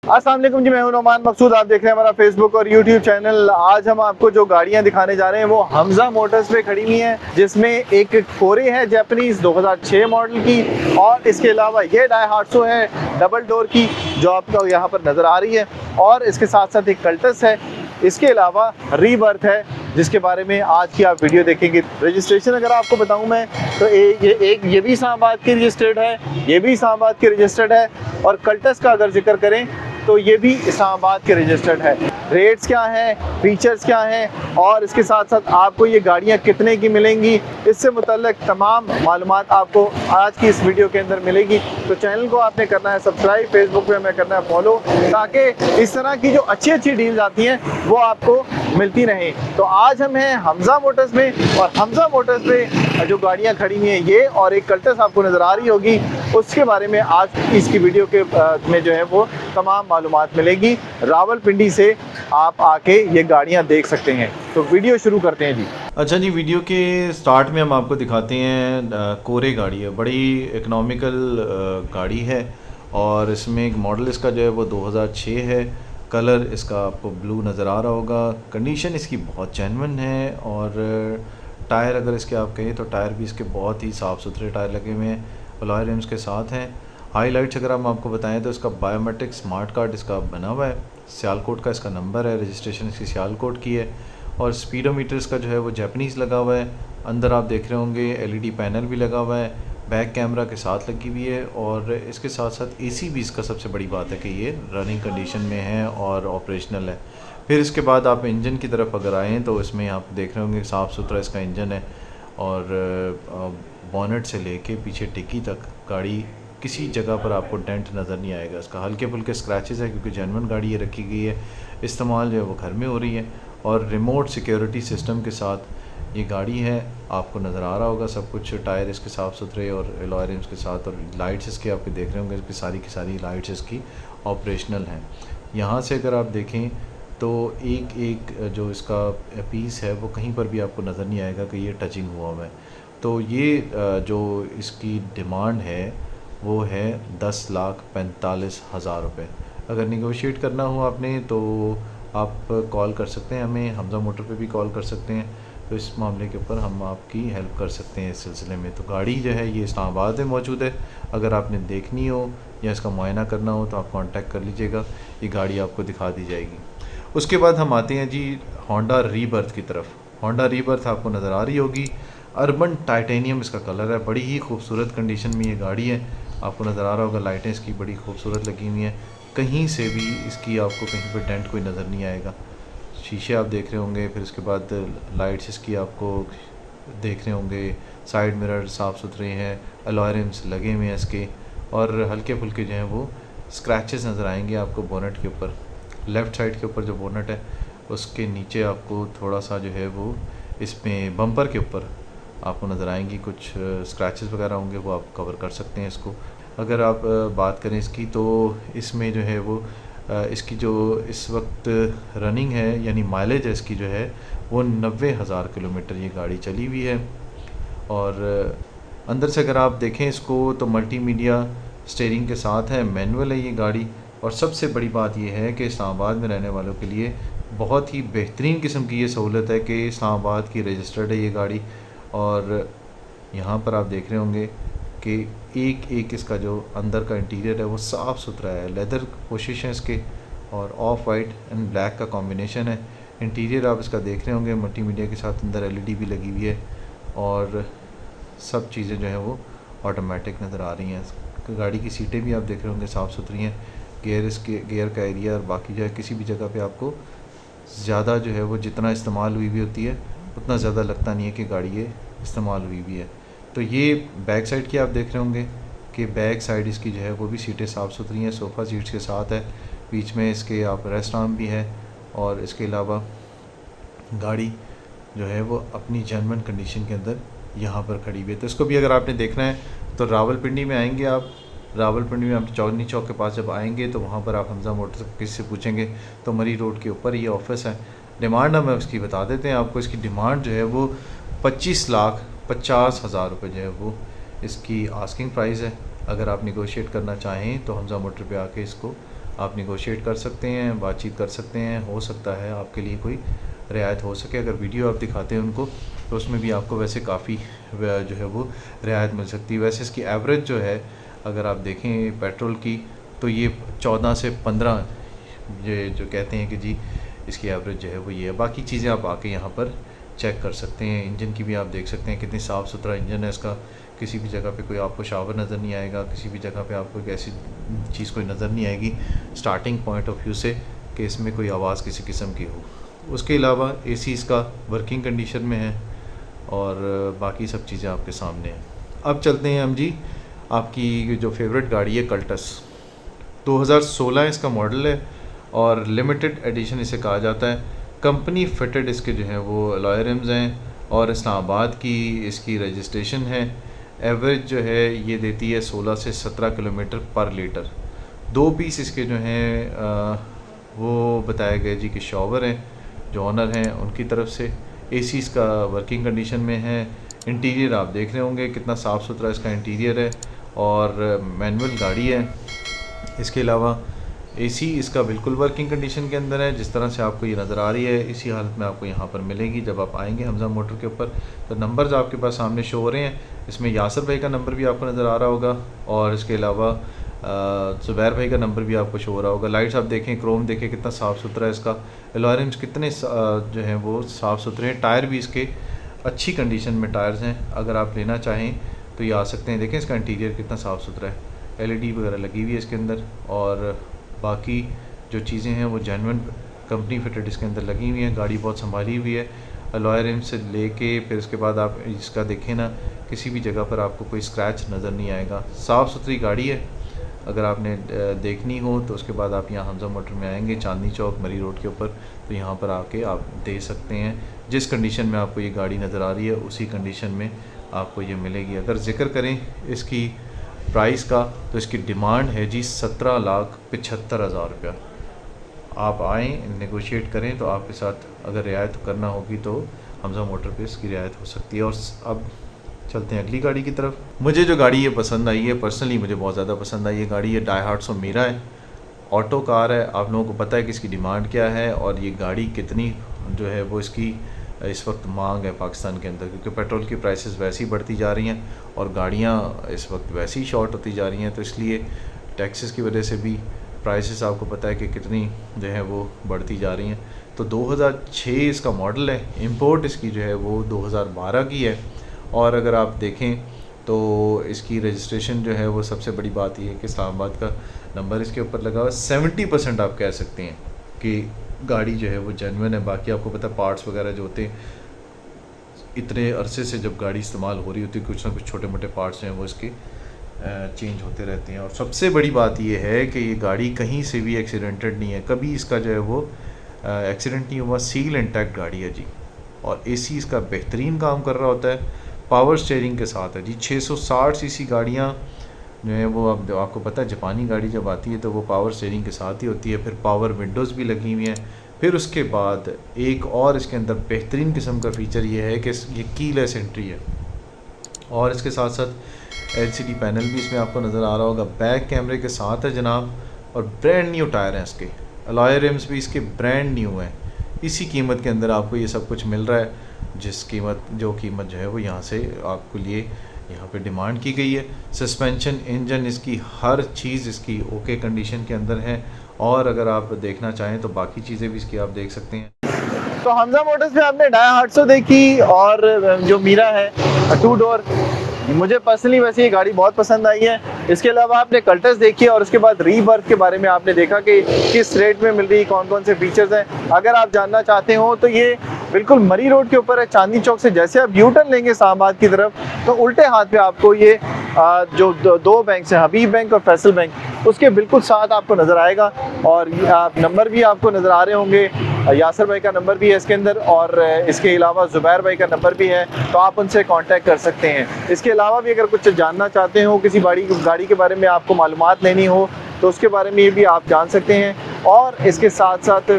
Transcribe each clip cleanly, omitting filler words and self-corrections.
अस्सलाम वालेकुम जी, मैं हूं नौमान मकसूद। आप देख रहे हैं हमारा फेसबुक और यूट्यूब चैनल। आज हम आपको जो गाड़ियां दिखाने जा रहे हैं वो हमजा मोटर्स पे खड़ी हुई हैं, जिसमें एक कोरे है जापानीज 2006 मॉडल की, और इसके अलावा ये डायहार्ट्सो है डबल डोर की जो आपको यहाँ पर नज़र आ रही है, और इसके साथ साथ एक कल्टस है। इसके अलावा रीबर्थ है जिसके बारे में आज की आप वीडियो देखेंगे। रजिस्ट्रेशन अगर आपको बताऊं मैं तो ये भी इस्लामाबाद की रजिस्टर्ड है, ये भी इस्लामाबाद की रजिस्टर्ड है, और कल्टस का अगर जिक्र करें तो ये भी इस्लामाबाद के रजिस्टर्ड है। रेट्स क्या हैं, फीचर्स क्या हैं, और इसके साथ साथ आपको ये गाड़ियाँ कितने की मिलेंगी, इससे मुतल्लिक तमाम मालूमात आपको आज की इस वीडियो के अंदर मिलेगी। तो चैनल को आपने करना है सब्सक्राइब, फेसबुक पे हमें करना है फॉलो, ताकि इस तरह की जो अच्छी अच्छी डील्स आती हैं वो आपको मिलती रहें। तो आज हम हैं हमजा मोटर्स में, और हमजा मोटर्स में जो गाड़ियाँ खड़ी हुई हैं ये और एक कल्टस आपको नज़र आ रही होगी, उसके बारे में आज इसकी वीडियो के में जो है वो तमाम मालूमात मिलेगी। रावलपिंडी से आप आके ये गाड़ियाँ देख सकते हैं। तो वीडियो शुरू करते हैं जी। अच्छा जी, वीडियो के स्टार्ट में हम आपको दिखाते हैं कोरे गाड़ी है, बड़ी इकोनॉमिकल गाड़ी है, और इसमें एक मॉडल इसका जो है वो 2006 है। कलर इसका आपको ब्लू नज़र आ रहा होगा। कंडीशन इसकी बहुत जेन्युइन है, और टायर अगर इसके आप कहें तो टायर भी इसके बहुत ही साफ़ सुथरे टायर लगे हुए हैं, अलॉय रिम्स के साथ हैं। हाईलाइट्स अगर हम आपको बताएं तो इसका बायोमेट्रिक स्मार्ट कार्ड इसका बना हुआ है, सियालकोट का इसका नंबर है, रजिस्ट्रेशन इसकी सियालकोट की है, और स्पीडोमीटर इसका जो है वो जापानीज़ लगा हुआ है। अंदर आप देख रहे होंगे एलईडी पैनल भी लगा हुआ है, बैक कैमरा के साथ लगी हुई है, और इसके साथ साथ एसी भी इसका सबसे बड़ी बात है कि ये रनिंग कंडीशन में है और ऑपरेशनल है। फिर इसके बाद आप इंजन की तरफ अगर आएँ तो इसमें आप देख रहे होंगे साफ़ सुथरा इसका इंजन है, और बॉनेट से लेके पीछे टिक्की तक गाड़ी किसी जगह पर आपको डेंट नज़र नहीं आएगा। इसका हल्के फुल्के स्क्रैचेस है क्योंकि जेन्युइन गाड़ी ये रखी गई है, इस्तेमाल जो है वो घर में हो रही है, और रिमोट सिक्योरिटी सिस्टम के साथ ये गाड़ी है। आपको नज़र आ रहा होगा सब कुछ, टायर इसके साफ़ सुथरे और अलॉय रिम्स के साथ, और लाइट्स इसके आपके देख रहे होंगे इसकी सारी की सारी लाइट्स इसकी ऑपरेशनल हैं। यहाँ से अगर आप देखें तो एक एक जो इसका पीस है वो कहीं पर भी आपको नज़र नहीं आएगा कि ये टचिंग हुआ हुआ है। तो ये जो इसकी डिमांड है वो है 10,45,000 रुपये। अगर निगोशिएट करना हो आपने तो आप कॉल कर सकते हैं हमें, हमजा मोटर पे भी कॉल कर सकते हैं, तो इस मामले के ऊपर हम आपकी हेल्प कर सकते हैं इस सिलसिले में। तो गाड़ी जो है ये इस्लामाबाद में मौजूद है। अगर आपने देखनी हो या इसका मुआयना करना हो तो आप कांटेक्ट कर लीजिएगा, ये गाड़ी आपको दिखा दी जाएगी। उसके बाद हम आते हैं जी होंडा रीबर्थ की तरफ। होंडा रीबर्थ आपको नज़र आ रही होगी, अर्बन टाइटेनियम इसका कलर है, बड़ी ही खूबसूरत कंडीशन में ये गाड़ी है। आपको नज़र आ रहा होगा लाइटें इसकी बड़ी खूबसूरत लगी हुई हैं, कहीं से भी इसकी आपको कहीं पर डेंट कोई नज़र नहीं आएगा। शीशे आप देख रहे होंगे, फिर उसके बाद लाइट्स इसकी आपको देख रहे होंगे, साइड मिरर साफ़ सुथरे हैं, अलॉय रिम्स लगे हुए हैं इसके, और हल्के फुल्के जो हैं वो स्क्रैचेस नज़र आएंगे आपको बोनट के ऊपर। लेफ़्ट साइड के ऊपर जो बोनट है उसके नीचे आपको थोड़ा सा जो है वो इसमें बम्पर के ऊपर आपको नज़र आएंगी कुछ स्क्रैचेस वगैरह होंगे, वो आप कवर कर सकते हैं इसको। अगर आप बात करें इसकी तो इसमें जो है वो इसकी जो इस वक्त रनिंग है यानी माइलेज है इसकी जो है वो 90,000 किलोमीटर ये गाड़ी चली हुई है। और अंदर से अगर आप देखें इसको तो मल्टीमीडिया स्टीयरिंग के साथ है, मैनुअल है ये गाड़ी, और सबसे बड़ी बात यह है कि इस्लामाबाद में रहने वालों के लिए बहुत ही बेहतरीन किस्म की ये सहूलत है कि इस्लामाबाद की रजिस्टर्ड है ये गाड़ी। और यहाँ पर आप देख रहे होंगे कि एक एक इसका जो अंदर का इंटीरियर है वो साफ़ सुथरा है, लेदर कोशिश है इसके, और ऑफ वाइट एंड ब्लैक का कॉम्बिनेशन है। इंटीरियर आप इसका देख रहे होंगे मल्टीमीडिया के साथ, अंदर एलईडी भी लगी हुई है, और सब चीज़ें जो हैं वो ऑटोमेटिक नज़र आ रही हैं। गाड़ी की सीटें भी आप देख रहे होंगे साफ़ सुथरी हैं, गियर का एरिया और बाकी जो है किसी भी जगह पे आपको ज़्यादा जो है वो जितना इस्तेमाल हुई भी होती है उतना ज़्यादा लगता नहीं है कि गाड़ी ये इस्तेमाल हुई भी है। तो ये बैक साइड की आप देख रहे होंगे कि बैक साइड इसकी जो है वो भी सीटें साफ़ सुथरी हैं, सोफ़ा सीट्स के साथ है, बीच में इसके आप रेस्ट आर्म भी है, और इसके अलावा गाड़ी जो है वो अपनी जेन्युइन कंडीशन के अंदर यहाँ पर खड़ी हुई है। तो इसको भी अगर आपने देखना है तो रावलपिंडी में आएंगे आप, रावलपिंडी में आप चांदनी चौक के पास जब आएंगे तो वहाँ पर आप हमजा मोटर्स किसी से पूछेंगे तो मरी रोड के ऊपर ये ऑफिस है। डिमांड हम उसकी बता देते हैं आपको, इसकी डिमांड जो है वो 25,50,000 रुपये जो है वो इसकी आस्किंग प्राइस है। अगर आप निगोशिएट करना चाहें तो हमजा मोटर पे आके इसको आप निगोशिएट कर सकते हैं, बातचीत कर सकते हैं, हो सकता है आपके लिए कोई रियायत हो सके। अगर वीडियो आप दिखाते हैं उनको तो उसमें भी आपको वैसे काफ़ी जो है वो रियायत मिल सकती है। वैसे इसकी एवरेज जो है अगर आप देखें पेट्रोल की तो ये 14 से 15 ये जो कहते हैं कि जी इसकी एवरेज जो है वो ये है। बाकी चीज़ें आप आके यहाँ पर चेक कर सकते हैं। इंजन की भी आप देख सकते हैं कितनी साफ़ सुथरा इंजन है इसका। किसी भी जगह पे कोई आपको शावर नज़र नहीं आएगा, किसी भी जगह पे आपको एक ऐसी चीज़ कोई नज़र नहीं आएगी स्टार्टिंग पॉइंट ऑफ व्यू से कि इसमें कोई आवाज़ किसी किस्म की हो। उसके अलावा एसी इसका वर्किंग कंडीशन में है और बाकी सब चीज़ें आपके सामने हैं। अब चलते हैं हम जी आपकी जो फेवरेट गाड़ी है कल्टस। 2016 इसका मॉडल है और लिमिटेड एडिशन इसे कहा जाता है। कंपनी फिटेड इसके जो हैं वो अलॉय रिम्स हैं और इस्लामाबाद की इसकी रजिस्ट्रेशन है। एवरेज जो है ये देती है 16 से 17 किलोमीटर पर लीटर। 2 पीस इसके जो हैं वो बताया गया जी कि शॉवर हैं जो ऑनर हैं उनकी तरफ से। एसी इसका वर्किंग कंडीशन में है। इंटीरियर आप देख रहे होंगे कितना साफ़ सुथरा इसका इंटीरियर है और मैनुअल गाड़ी है। इसके अलावा एसी इसका बिल्कुल वर्किंग कंडीशन के अंदर है। जिस तरह से आपको ये नज़र आ रही है इसी हालत में आपको यहाँ पर मिलेगी जब आप आएंगे हमजा मोटर के ऊपर। तो नंबर्स आपके पास सामने शो हो रहे हैं। इसमें यासर भाई का नंबर भी आपको नज़र आ रहा होगा और इसके अलावा ज़ुबैर भाई का नंबर भी आपको शो हो रहा होगा। लाइट्स आप देखें, क्रोम देखें कितना साफ़ सुथरा है इसका। अलॉय रिम्स कितने जो हैं वो साफ़ सुथरे हैं। टायर भी इसके अच्छी कंडीशन में टायर्स हैं। अगर आप लेना चाहें तो ये आ सकते हैं। देखें इसका इंटीरियर कितना साफ़ सुथरा है। LED वगैरह लगी हुई है इसके अंदर और बाकी जो चीज़ें हैं वो जेन्युइन कंपनी फिटेड इसके अंदर लगी हुई हैं। गाड़ी बहुत संभाली हुई है। अलॉय रिम से लेके फिर उसके बाद आप इसका देखें ना किसी भी जगह पर आपको कोई स्क्रैच नज़र नहीं आएगा। साफ़ सुथरी गाड़ी है। अगर आपने देखनी हो तो उसके बाद आप यहाँ हमजा मोटर में आएंगे चांदनी चौक मरी रोड के ऊपर तो यहाँ पर आके आप दे सकते हैं। जिस कंडीशन में आपको ये गाड़ी नज़र आ रही है उसी कंडीशन में आपको ये मिलेगी। अगर जिक्र करें इसकी प्राइस का तो इसकी डिमांड है जी 17,75,000 रुपया। आप आएँ नेगोशिएट करें तो आपके साथ अगर रियायत करना होगी तो हमजा मोटर पे इसकी रियायत हो सकती है। और अब चलते हैं अगली गाड़ी की तरफ। मुझे जो गाड़ी ये पसंद आई है पर्सनली मुझे बहुत ज़्यादा पसंद आई। ये गाड़ी है डाई हार्ड सो मीरा है, ऑटो कार है। आप लोगों को पता है कि इसकी डिमांड क्या है और ये गाड़ी कितनी जो है वो इसकी इस वक्त मांग है पाकिस्तान के अंदर, क्योंकि पेट्रोल की प्राइसेस वैसे ही बढ़ती जा रही हैं और गाड़ियाँ इस वक्त वैसे ही शॉर्ट होती जा रही हैं। तो इसलिए टैक्सेस की वजह से भी प्राइसेस आपको पता है कि कितनी जो है वो बढ़ती जा रही हैं। तो 2006 इसका मॉडल है। इंपोर्ट इसकी जो है वो 2012 की है और अगर आप देखें तो इसकी रजिस्ट्रेशन जो है वो सबसे बड़ी बात ये है कि इस्लामाबाद का नंबर इसके ऊपर लगा हुआ। 70% आप कह सकते हैं कि गाड़ी जो है वो जेन्युइन है। बाकी आपको पता है पार्ट्स वगैरह जो होते हैं इतने अरसे से जब गाड़ी इस्तेमाल हो रही होती है कुछ ना कुछ छोटे मोटे पार्ट्स जो हैं वो इसके चेंज होते रहते हैं। और सबसे बड़ी बात ये है कि ये गाड़ी कहीं से भी एक्सीडेंटेड नहीं है, कभी इसका जो है वो एक्सीडेंट नहीं हुआ। सील इंटैक्ट गाड़ी है जी और एसी इसका बेहतरीन काम कर रहा होता है। पावर स्टीयरिंग के साथ है जी। 660 सीसी गाड़ियाँ जो है वो आपको पता है जापानी गाड़ी जब आती है तो वो पावर स्टीयरिंग के साथ ही होती है। फिर पावर विंडोज़ भी लगी हुई हैं। फिर उसके बाद एक और इसके अंदर बेहतरीन किस्म का फ़ीचर ये है कि ये कीलेस एंट्री है और इसके साथ साथ LCD पैनल भी इसमें आपको नज़र आ रहा होगा। बैक कैमरे के साथ है जनाब और ब्रांड न्यू टायर हैं इसके। अलॉय रिम्स भी इसके ब्रांड न्यू हैं। इसी कीमत के अंदर आपको ये सब कुछ मिल रहा है जो कीमत जो है वो यहाँ से आपके लिए यहाँ पे डिमांड की गई है। सस्पेंशन इंजन इसकी हर चीज़ इसकी ओके कंडीशन के अंदर है और अगर आप देखना चाहें तो बाकी चीज़ें भी इसकी आप देख सकते हैं। तो हमजा मोटर्स में आपने डाई हार्ड सो देखी और जो मीरा है 2 डोर, मुझे पर्सनली वैसे ये गाड़ी बहुत पसंद आई है। इसके अलावा आपने कल्टस देखी और उसके बाद रीबर्थ के बारे में आपने देखा कि किस रेट में मिल रही, कौन कौन से फीचर्स हैं। अगर आप जानना चाहते हो तो ये बिल्कुल मरी रोड के ऊपर है। चांदनी चौक से जैसे आप यू टर्न लेंगे इस्लामाबाद की तरफ तो उल्टे हाथ पे आपको ये जो दो बैंक हैं हबीब बैंक और फैसल बैंक, उसके बिल्कुल साथ आपको नज़र आएगा। और नंबर भी आपको नज़र आ रहे होंगे। यासर भाई का नंबर भी है इसके अंदर और इसके अलावा ज़ुबैर भाई का नंबर भी है, तो आप उनसे कांटेक्ट कर सकते हैं। इसके अलावा भी अगर कुछ जानना चाहते हो, किसी गाड़ी के बारे में आपको मालूमात लेनी हो तो उसके बारे में भी आप जान सकते हैं। और इसके साथ साथ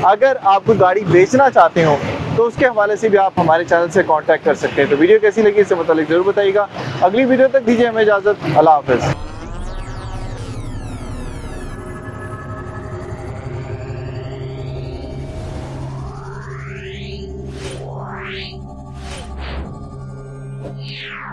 अगर आप कोई गाड़ी बेचना चाहते हो तो उसके हवाले से भी आप हमारे चैनल से कांटेक्ट कर सकते हैं। तो वीडियो कैसी लगी इससे मुतालिक ज़रूर बताइएगा। अगली वीडियो तक दीजिए हमें इजाज़त। अल्लाह हाफ़िज़। है।